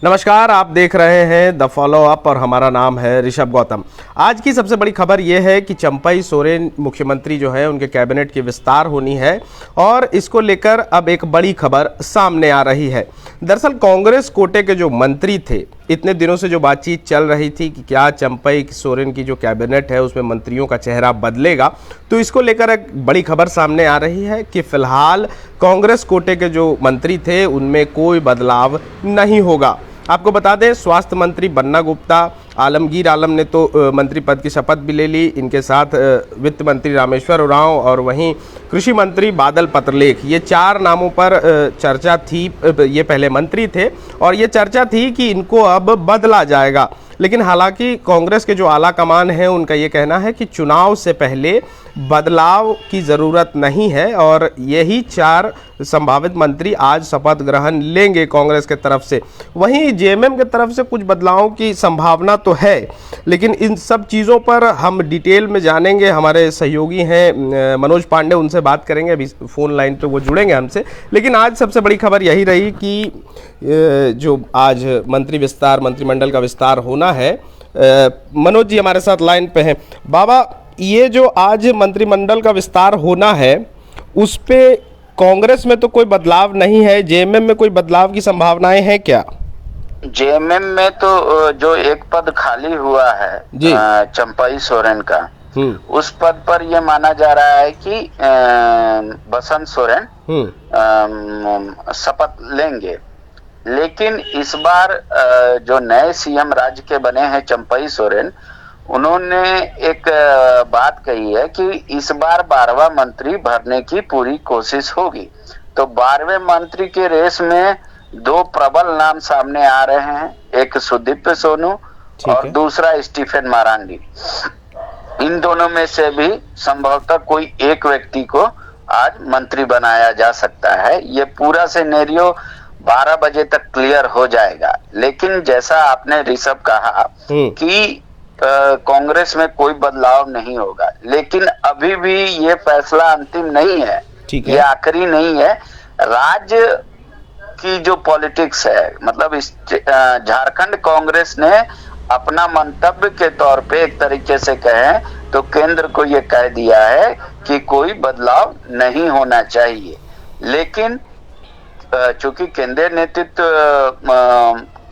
नमस्कार, आप देख रहे हैं द फॉलो अप और हमारा नाम है ऋषभ गौतम। आज की सबसे बड़ी खबर यह है कि चंपई सोरेन मुख्यमंत्री जो है उनके कैबिनेट की विस्तार होनी है और इसको लेकर अब एक बड़ी खबर सामने आ रही है। दरअसल कांग्रेस कोटे के जो मंत्री थे, इतने दिनों से जो बातचीत चल रही थी कि क्या चंपई सोरेन की जो कैबिनेट है उसमें मंत्रियों का चेहरा बदलेगा, तो इसको लेकर एक बड़ी खबर सामने आ रही है कि फिलहाल कांग्रेस कोटे के जो मंत्री थे उनमें कोई बदलाव नहीं होगा। आपको बता दें, स्वास्थ्य मंत्री बन्ना गुप्ता, आलमगीर आलम ने तो मंत्री पद की शपथ भी ले ली, इनके साथ वित्त मंत्री रामेश्वर उरांव और वहीं कृषि मंत्री बादल पत्रलेख, ये 4 नामों पर चर्चा थी। ये पहले मंत्री थे और ये चर्चा थी कि इनको अब बदला जाएगा, लेकिन हालांकि कांग्रेस के जो आला कमान है उनका ये कहना है कि चुनाव से पहले बदलाव की ज़रूरत नहीं है और यही 4 संभावित मंत्री आज शपथ ग्रहण लेंगे कांग्रेस के तरफ से। वहीं जेएमएम के तरफ से कुछ बदलावों की संभावना तो है, लेकिन इन सब चीज़ों पर हम डिटेल में जानेंगे। हमारे सहयोगी हैं मनोज पांडे, उनसे बात करेंगे, अभी फ़ोन लाइन पे वो जुड़ेंगे हमसे। लेकिन आज सबसे बड़ी खबर यही रही कि जो आज मंत्रिमंडल का विस्तार होना है। मनोज जी हमारे साथ लाइन पे हैं। बाबा, ये जो आज मंत्रिमंडल का विस्तार होना है उस पे कांग्रेस में तो कोई बदलाव नहीं है, जेएमएम में कोई बदलाव की संभावनाएं हैं क्या? जेएमएम में तो जो एक पद खाली हुआ है चंपई सोरेन का, उस पद पर यह माना जा रहा है कि बसंत सोरेन शपथ लेंगे। लेकिन इस बार जो नए सीएम राज्य के बने हैं चंपई सोरेन, उन्होंने एक बात कही है कि इस बार 12वां मंत्री भरने की पूरी कोशिश होगी। तो 12वें मंत्री के रेस में 2 प्रबल नाम सामने आ रहे हैं, एक सुदीप्त सोनू और दूसरा स्टीफन मारांडी। इन दोनों में से भी संभवतः कोई एक व्यक्ति को आज मंत्री बनाया जा सकता है। ये पूरा सिनेरियो 12 बजे तक क्लियर हो जाएगा। लेकिन जैसा आपने ऋषभ कहा कि कांग्रेस में कोई बदलाव नहीं होगा, लेकिन अभी भी ये फैसला अंतिम नहीं है, ये आखिरी नहीं है। राज्य की जो पॉलिटिक्स है, मतलब झारखंड कांग्रेस ने अपना मंतव्य के तौर पे एक तरीके से कहें तो केंद्र को ये कह दिया है कि कोई बदलाव नहीं होना चाहिए। लेकिन चूंकि केंद्रीय नेतृत्व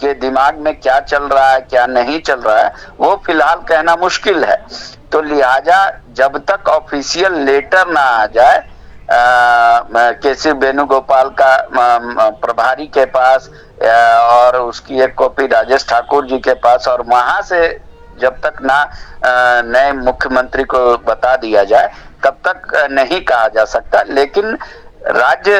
के दिमाग में क्या चल रहा है क्या नहीं चल रहा है वो फिलहाल कहना मुश्किल है। तो लिहाजा जब तक ऑफिशियल लेटर ना आ जाए केसी वेणुगोपाल का प्रभारी के पास और उसकी एक कॉपी राजेश ठाकुर जी के पास, और वहां से जब तक ना नए मुख्यमंत्री को बता दिया जाए तब तक नहीं कहा जा सकता। लेकिन राज्य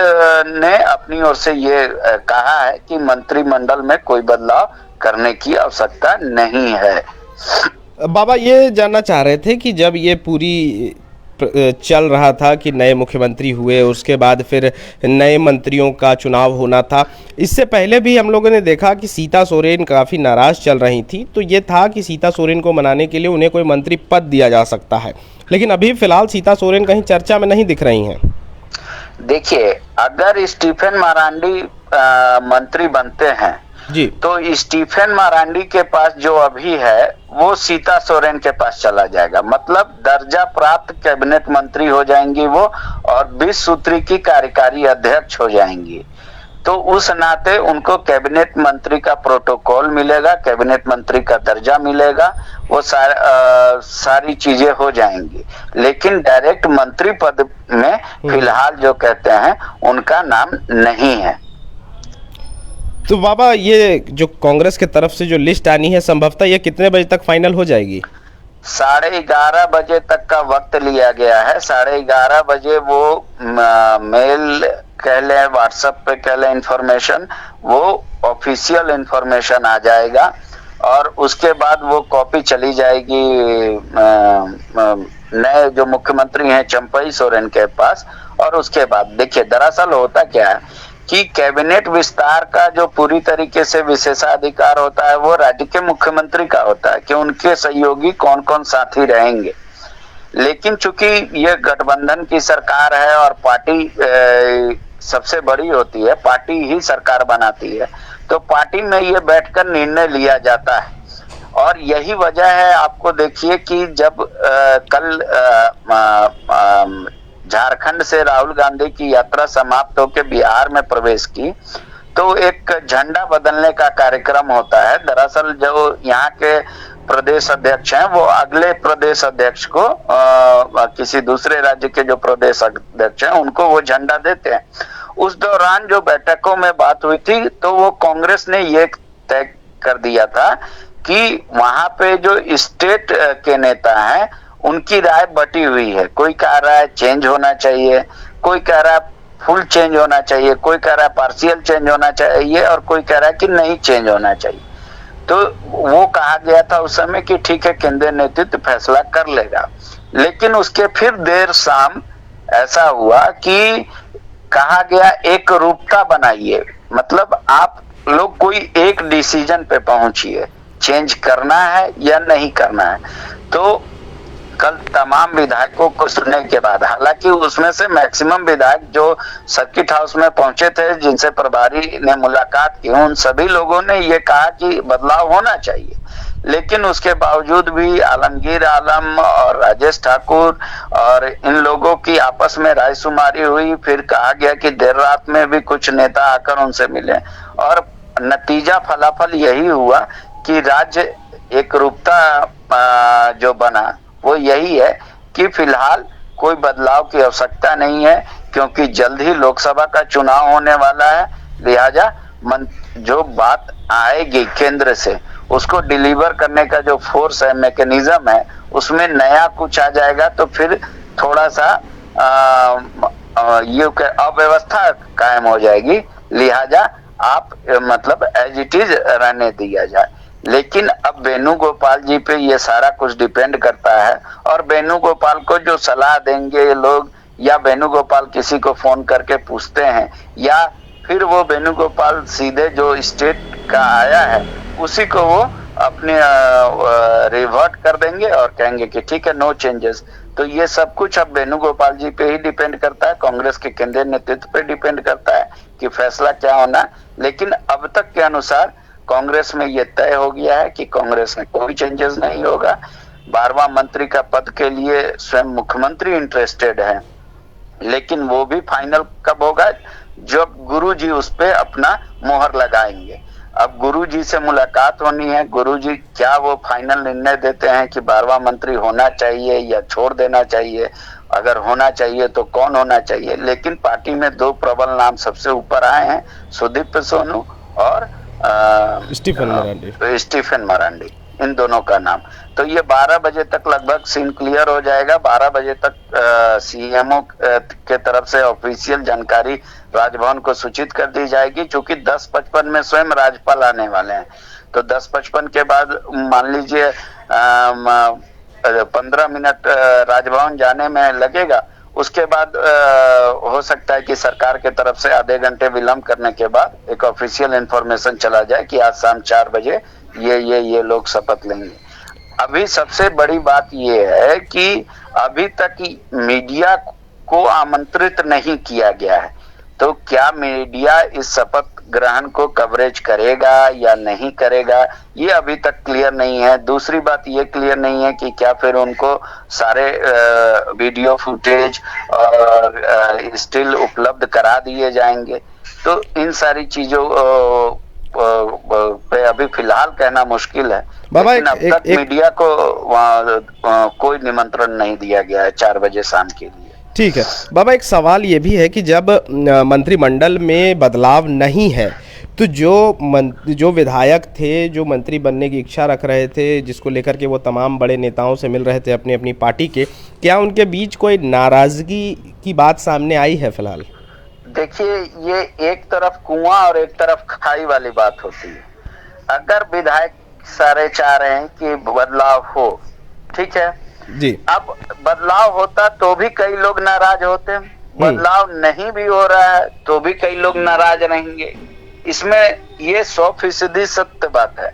ने अपनी ओर से ये कहा है कि मंत्रिमंडल में कोई बदलाव करने की आवश्यकता नहीं है। बाबा, ये जानना चाह रहे थे कि जब ये पूरी चल रहा था कि नए मुख्यमंत्री हुए, उसके बाद फिर नए मंत्रियों का चुनाव होना था, इससे पहले भी हम लोगों ने देखा कि सीता सोरेन काफ़ी नाराज़ चल रही थी, तो ये था कि सीता सोरेन को मनाने के लिए उन्हें कोई मंत्री पद दिया जा सकता है। लेकिन अभी फिलहाल सीता सोरेन कहीं चर्चा में नहीं दिख रही हैं। देखिए, अगर स्टीफन मारांडी मंत्री बनते हैं जी, तो स्टीफन मारांडी के पास जो अभी है वो सीता सोरेन के पास चला जाएगा। मतलब दर्जा प्राप्त कैबिनेट मंत्री हो जाएंगी वो और 20 सूत्री की कार्यकारी अध्यक्ष हो जाएंगी। तो उस नाते उनको कैबिनेट मंत्री का प्रोटोकॉल मिलेगा, कैबिनेट मंत्री का दर्जा मिलेगा, वो सारी चीजें हो जाएंगी। लेकिन डायरेक्ट मंत्री पद में फिलहाल जो कहते हैं उनका नाम नहीं है। तो बाबा, ये जो कांग्रेस के तरफ से जो लिस्ट आनी है, संभवतः ये कितने बजे तक फाइनल हो जाएगी? 11:30 बजे तक का वक्त लिया गया है। 11:30 बजे वो मेल कह ले, व्हाट्सएप पे कह ले, इंफॉर्मेशन, वो ऑफिशियल इंफॉर्मेशन आ जाएगा और उसके बाद वो कॉपी चली जाएगी नए जो मुख्यमंत्री हैं चंपई सोरेन के पास। और उसके बाद देखिए, दरअसल होता क्या है कि कैबिनेट विस्तार का जो पूरी तरीके से विशेषाधिकार होता है वो राज्य के मुख्यमंत्री का होता है कि उनके सहयोगी कौन कौन साथी रहेंगे। लेकिन चूंकि ये गठबंधन की सरकार है और पार्टी सबसे बड़ी होती है, पार्टी ही सरकार बनाती है, तो पार्टी में ये बैठकर निर्णय लिया जाता है। और यही वजह है, आपको देखिए कि जब कल झारखंड से राहुल गांधी की यात्रा समाप्त होकर बिहार में प्रवेश की, तो एक झंडा बदलने का कार्यक्रम होता है। दरअसल जो यहाँ के प्रदेश अध्यक्ष हैं वो अगले प्रदेश अध्यक्ष को किसी दूसरे राज्य के जो प्रदेश अध्यक्ष हैं उनको वो झंडा देते हैं। उस दौरान जो बैठकों में बात हुई थी तो वो कांग्रेस ने ये तय कर दिया था कि वहां पे जो स्टेट के नेता हैं उनकी राय बटी हुई है। कोई कह रहा है चेंज होना चाहिए, कोई कह रहा है फुल चेंज होना चाहिए, कोई कह रहा है पार्शियल चेंज होना चाहिए और कोई कह रहा है कि नहीं चेंज होना चाहिए। तो वो कहा गया था उस समय कि ठीक है, केंद्रीय नेतृत्व फैसला कर लेगा। लेकिन उसके फिर देर शाम ऐसा हुआ कि कहा गया एक रूपता बनाइए, मतलब आप लोग कोई एक डिसीजन पे पहुंचिए, चेंज करना है या नहीं करना है। तो कल तमाम विधायकों को सुनने के बाद, हालांकि उसमें से मैक्सिमम विधायक जो सर्किट हाउस में पहुंचे थे, जिनसे प्रभारी ने मुलाकात की, उन सभी लोगों ने ये कहा कि बदलाव होना चाहिए। लेकिन उसके बावजूद भी आलमगीर आलम और राजेश ठाकुर और इन लोगों की आपस में रायशुमारी हुई। फिर कहा गया कि देर रात में भी कुछ नेता आकर उनसे मिले और नतीजा फलाफल यही हुआ कि राज्य एकरूपता जो बना वो यही है कि फिलहाल कोई बदलाव की आवश्यकता नहीं है, क्योंकि जल्द ही लोकसभा का चुनाव होने वाला है। लिहाजा जो बात आएगी केंद्र से उसको डिलीवर करने का जो फोर्स है, मैकेनिज्म है, उसमें नया कुछ आ जाएगा तो फिर थोड़ा सा ये अव्यवस्था कायम हो जाएगी। लिहाजा आप मतलब एज इट इज रहने दिया जाए। लेकिन अब वेणुगोपाल जी पे ये सारा कुछ डिपेंड करता है और वेणुगोपाल को जो सलाह देंगे ये लोग, या वेणुगोपाल किसी को फोन करके पूछते हैं, या फिर वो वेणुगोपाल सीधे जो स्टेट का आया है उसी को वो अपने रिवर्ट कर देंगे और कहेंगे कि ठीक है, नो चेंजेस। तो ये सब कुछ अब वेणुगोपाल जी पे ही डिपेंड करता है, कांग्रेस के केंद्रीय नेतृत्व पे डिपेंड करता है कि फैसला क्या होना। लेकिन अब तक के अनुसार कांग्रेस में यह तय हो गया है कि कांग्रेस में कोई चेंजेस नहीं होगा। 12वां मंत्री का पद के लिए स्वयं मुख्यमंत्री इंटरेस्टेड है, लेकिन वो भी फाइनल कब होगा, जब गुरुजी उस पे अपना मोहर लगाएंगे। अब गुरुजी से मुलाकात होनी है, गुरुजी क्या वो फाइनल निर्णय देते हैं कि 12वां मंत्री होना चाहिए या छोड़ देना चाहिए, अगर होना चाहिए तो कौन होना चाहिए। लेकिन पार्टी में दो प्रबल नाम सबसे ऊपर आए हैं, सुदीप सोनू और स्टीफन मरांडी, इन दोनों का नाम। तो ये 12 बजे तक लगभग सीन क्लियर हो जाएगा। 12 बजे तक सीएमओ के तरफ से ऑफिशियल जानकारी राजभवन को सूचित कर दी जाएगी, क्योंकि 10:55 में स्वयं राज्यपाल आने वाले हैं। तो 10:55 के बाद मान लीजिए 15 मिनट राजभवन जाने में लगेगा। उसके बाद हो सकता है कि सरकार के तरफ से आधे घंटे विलंब करने के बाद एक ऑफिशियल इंफॉर्मेशन चला जाए कि आज शाम 4 बजे ये लोग शपथ लेंगे। अभी सबसे बड़ी बात ये है कि अभी तक मीडिया को आमंत्रित नहीं किया गया है, तो क्या मीडिया इस शपथ ग्रहण को कवरेज करेगा या नहीं करेगा, ये अभी तक क्लियर नहीं है। दूसरी बात ये क्लियर नहीं है कि क्या फिर उनको सारे वीडियो फुटेज और स्टिल उपलब्ध करा दिए जाएंगे। तो इन सारी चीजों पे अभी फिलहाल कहना मुश्किल है। लेकिन अब तक मीडिया को कोई निमंत्रण नहीं दिया गया है 4 बजे शाम के लिए। ठीक है बाबा, एक सवाल ये भी है कि जब मंत्रिमंडल में बदलाव नहीं है तो जो विधायक थे, जो मंत्री बनने की इच्छा रख रहे थे, जिसको लेकर के वो तमाम बड़े नेताओं से मिल रहे थे अपनी अपनी पार्टी के, क्या उनके बीच कोई नाराजगी की बात सामने आई है फिलहाल? देखिए, ये एक तरफ कुआं और एक तरफ खाई वाली बात होती है। अगर विधायक सारे चाह रहे हैं कि बदलाव हो, ठीक है जी, अब बदलाव होता तो भी कई लोग नाराज होते, बदलाव नहीं भी हो रहा है तो भी कई लोग नाराज रहेंगे। इसमें ये 100% सत्य बात है।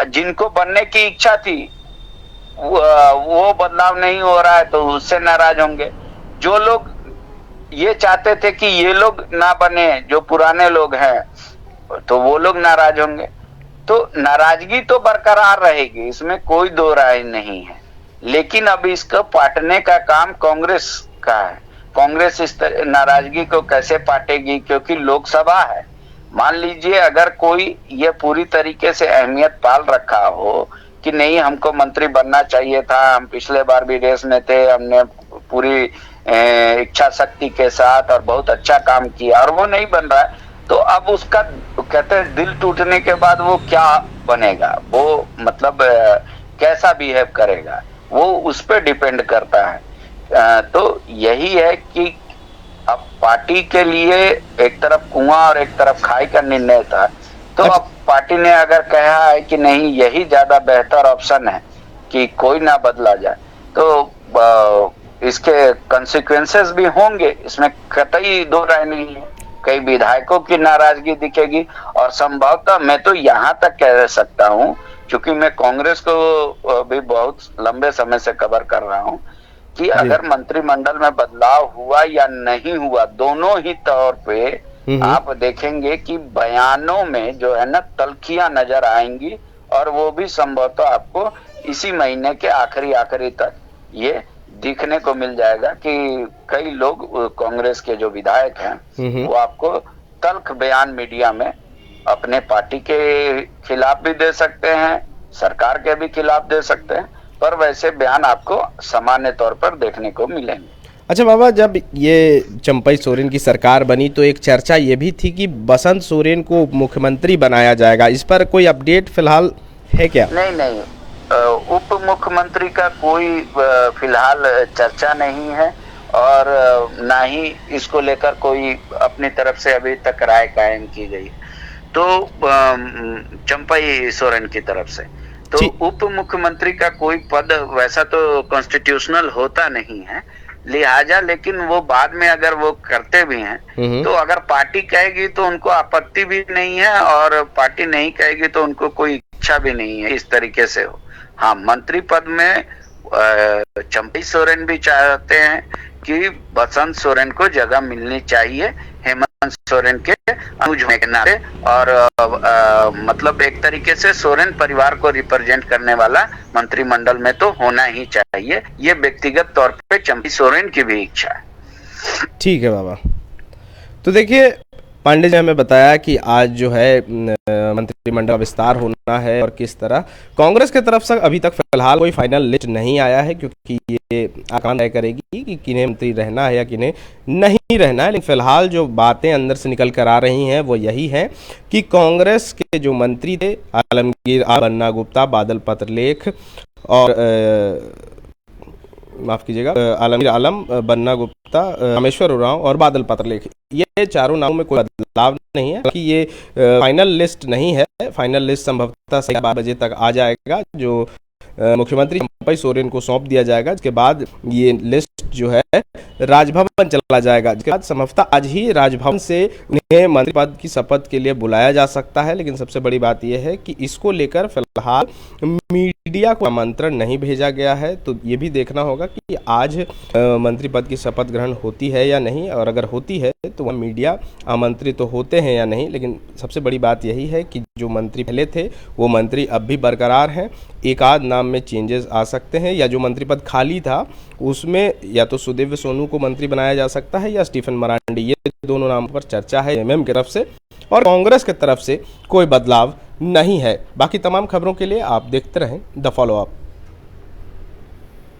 जिनको बनने की इच्छा थी वो बदलाव नहीं हो रहा है तो उससे नाराज होंगे। जो लोग ये चाहते थे कि ये लोग ना बने, जो पुराने लोग हैं, तो वो लोग नाराज होंगे, तो नाराजगी तो बरकरार रहेगी, इसमें कोई दो राय नहीं है। लेकिन अब इसको पाटने का काम कांग्रेस का है। कांग्रेस इस नाराजगी को कैसे पाटेगी, क्योंकि लोकसभा है। मान लीजिए अगर कोई ये पूरी तरीके से अहमियत पाल रखा हो कि नहीं, हमको मंत्री बनना चाहिए था, हम पिछले बार भी रेस में थे, हमने पूरी इच्छा शक्ति के साथ और बहुत अच्छा काम किया, और वो नहीं बन रहा है, तो अब उसका कहते हैं दिल टूटने के बाद वो क्या बनेगा, वो मतलब कैसा बिहेव करेगा, वो उस पर डिपेंड करता है। तो यही है कि अब पार्टी के लिए एक तरफ कुआं और एक तरफ खाई का निर्णय था, तो अब पार्टी ने अगर कहा है कि नहीं, यही ज्यादा बेहतर ऑप्शन है कि कोई ना बदला जाए, तो इसके कंसिक्वेंसेस भी होंगे, इसमें कतई दो राय नहीं है। कई विधायकों की नाराजगी दिखेगी, और संभवतः मैं तो यहाँ तक कह सकता हूँ, क्योंकि मैं कांग्रेस को भी बहुत लंबे समय से कवर कर रहा हूँ, कि अगर मंत्रिमंडल में बदलाव हुआ या नहीं हुआ, दोनों ही तौर पे आप देखेंगे कि बयानों में जो है ना तल्खियां नजर आएंगी, और वो भी संभवतः आपको इसी महीने के आखिरी तक ये दिखने को मिल जाएगा कि कई लोग कांग्रेस के जो विधायक हैं वो आपको तल्ख बयान मीडिया में अपने पार्टी के खिलाफ भी दे सकते हैं, सरकार के भी खिलाफ दे सकते हैं, पर वैसे बयान आपको सामान्य तौर पर देखने को मिलेंगे। अच्छा बाबा, जब ये चंपई सोरेन की सरकार बनी तो एक चर्चा ये भी थी कि बसंत सोरेन को मुख्यमंत्री बनाया जाएगा, इस पर कोई अपडेट फिलहाल है क्या? नहीं, उप मुख्यमंत्री का कोई फिलहाल चर्चा नहीं है, और ना ही इसको लेकर कोई अपनी तरफ से अभी तक राय कायम की गई, तो चंपई सोरेन की तरफ से तो उप मुख्यमंत्री का कोई पद वैसा तो कॉन्स्टिट्यूशनल होता नहीं है, लिहाजा लेकिन वो बाद में अगर वो करते भी हैं तो अगर पार्टी कहेगी तो उनको आपत्ति भी नहीं है, और पार्टी नहीं कहेगी तो उनको कोई इच्छा भी नहीं है इस तरीके से हो। हाँ, मंत्री पद में चंपई सोरेन भी चाहते हैं कि बसंत सोरेन को जगह मिलनी चाहिए हेमंत सोरेन के अनुज होने के नाते, और मतलब एक तरीके से सोरेन परिवार को रिप्रेजेंट करने वाला मंत्रिमंडल में तो होना ही चाहिए, ये व्यक्तिगत तौर पे चंपई सोरेन की भी इच्छा है। ठीक है बाबा, तो देखिए पांडे जी हमें बताया कि आज जो है मंत्रिमंडल का विस्तार होना है, और किस तरह कांग्रेस की तरफ से अभी तक फिलहाल कोई फाइनल लिस्ट नहीं आया है, क्योंकि ये आकांक्षा तय करेगी कि किन्हें मंत्री रहना है या किन्हें नहीं रहना है। लेकिन फिलहाल जो बातें अंदर से निकल कर आ रही हैं वो यही है कि कांग्रेस के जो मंत्री थे आलमगीर बन्ना गुप्ता, बादल पत्रलेख और माफ़ कीजिएगा आलमगीर आलम, बन्ना गुप्ता, रामेश्वर उरांव और बादल पत्रलेख, ये चारों नामों में कोई बदलाव नहीं है कि ये फाइनल लिस्ट नहीं है। फाइनल लिस्ट संभवतः 12 बजे तक आ जाएगा, जो मुख्यमंत्री चंपई सोरेन को सौंप दिया जाएगा। इसके बाद ये लिस्ट जो है राजभवन चला जाएगा, जिसके बाद संभवतः आज ही राजभवन से उन्हें मंत्री पद की शपथ के लिए बुलाया जा सकता है। लेकिन सबसे बड़ी बात यह है कि इसको लेकर फिलहाल मीडिया को आमंत्रण नहीं भेजा गया है, तो ये भी देखना होगा कि आज मंत्री पद की शपथ ग्रहण होती है या नहीं, और अगर होती है तो वह मीडिया आमंत्रित तो होते हैं या नहीं। लेकिन सबसे बड़ी बात यही है कि जो मंत्री पहले थे वो मंत्री अब भी बरकरार हैं, एक आध नाम में चेंजेस आ सकते हैं, या जो मंत्री पद खाली था उसमें या तो सुदेव सोनू को मंत्री बनाया जा सकता है या स्टीफन मरांडी, ये दोनों नामों पर चर्चा है एमएम की तरफ से, और कांग्रेस की तरफ से कोई बदलाव नहीं है। बाकी तमाम खबरों के लिए आप देखते रहें द फॉलो अप।